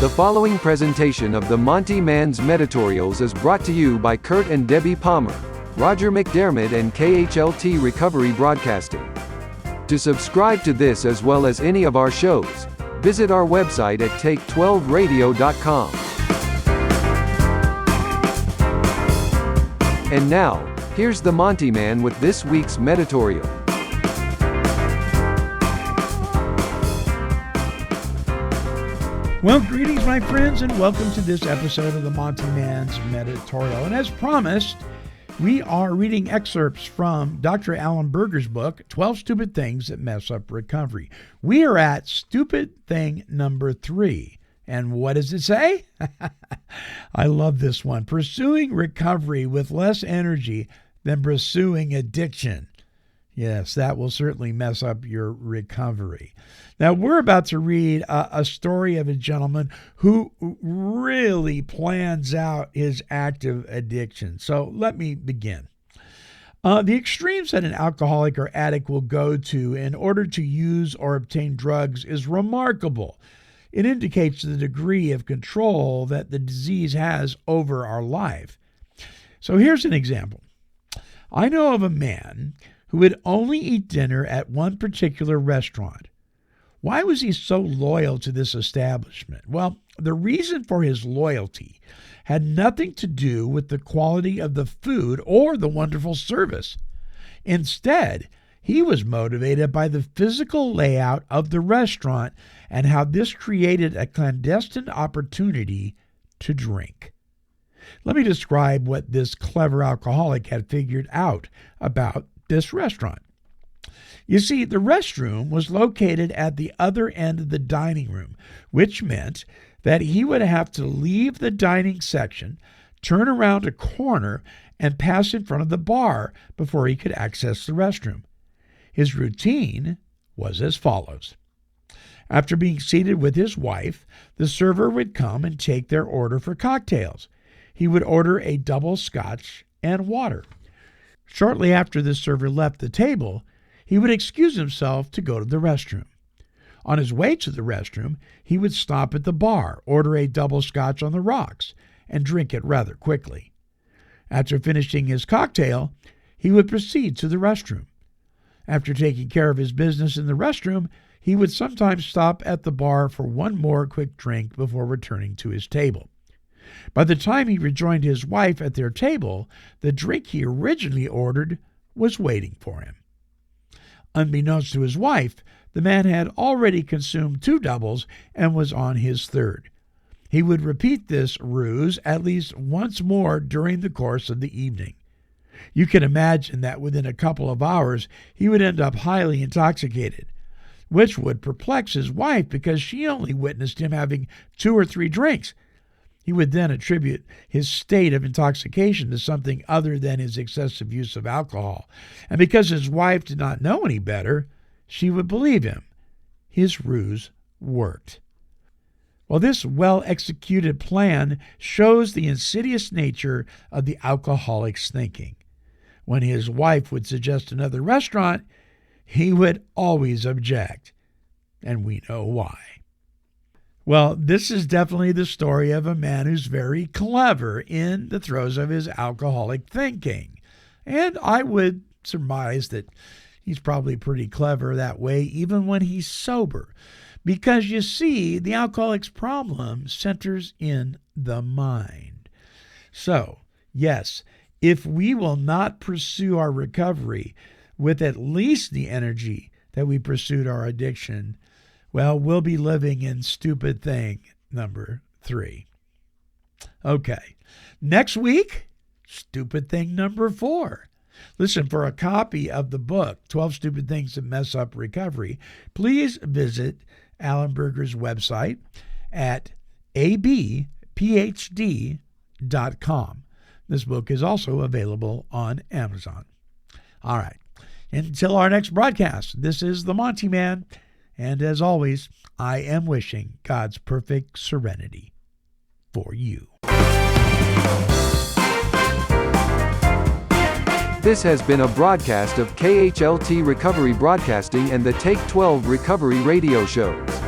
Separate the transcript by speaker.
Speaker 1: The following presentation of the Montyman's Meditorials is brought to you by Kurt and Debbie Palmer, Roger McDermott and KHLT Recovery Broadcasting. To subscribe to this as well as any of our shows, visit our website at take12radio.com. And now, here's the Montyman with this week's meditorial.
Speaker 2: Well, greetings, my friends, and welcome to this episode of the Montyman's Meditorial. And as promised, we are reading excerpts from Dr. Alan Berger's book, 12 Stupid Things That Mess Up Recovery. We are at stupid thing number 3. And what does it say? I love this one. Pursuing recovery with less energy than pursuing addiction. Yes, that will certainly mess up your recovery. Now, we're about to read a story of a gentleman who really plans out his active addiction. So let me begin. The extremes that an alcoholic or addict will go to in order to use or obtain drugs is remarkable. It indicates the degree of control that the disease has over our life. So here's an example. I know of a man who would only eat dinner at one particular restaurant. Why was he so loyal to this establishment? Well, the reason for his loyalty had nothing to do with the quality of the food or the wonderful service. Instead, he was motivated by the physical layout of the restaurant and how this created a clandestine opportunity to drink. Let me describe what this clever alcoholic had figured out about this restaurant. You see, the restroom was located at the other end of the dining room, which meant that he would have to leave the dining section, turn around a corner, and pass in front of the bar before he could access the restroom. His routine was as follows. After being seated with his wife, the server would come and take their order for cocktails. He would order a double scotch and water. Shortly after the server left the table, he would excuse himself to go to the restroom. On his way to the restroom, he would stop at the bar, order a double scotch on the rocks, and drink it rather quickly. After finishing his cocktail, he would proceed to the restroom. After taking care of his business in the restroom, he would sometimes stop at the bar for one more quick drink before returning to his table. By the time he rejoined his wife at their table, the drink he originally ordered was waiting for him. Unbeknownst to his wife, the man had already consumed 2 doubles and was on his third. He would repeat this ruse at least once more during the course of the evening. You can imagine that within a couple of hours, he would end up highly intoxicated, which would perplex his wife because she only witnessed him having 2 or 3 drinks. He would then attribute his state of intoxication to something other than his excessive use of alcohol. And because his wife did not know any better, she would believe him. His ruse worked. Well, this well-executed plan shows the insidious nature of the alcoholic's thinking. When his wife would suggest another restaurant, he would always object. And we know why. Well, this is definitely the story of a man who's very clever in the throes of his alcoholic thinking. And I would surmise that he's probably pretty clever that way even when he's sober. Because you see, the alcoholic's problem centers in the mind. So, yes, if we will not pursue our recovery with at least the energy that we pursued our addiction, well, we'll be living in stupid thing number 3. Okay, next week, stupid thing number 4. Listen, for a copy of the book, 12 Stupid Things That Mess Up Recovery, please visit Alan Berger's website at abphd.com. This book is also available on Amazon. All right, until our next broadcast, this is the Montyman. And as always, I am wishing God's perfect serenity for you.
Speaker 1: This has been a broadcast of KHLT Recovery Broadcasting and the Take 12 Recovery Radio Shows.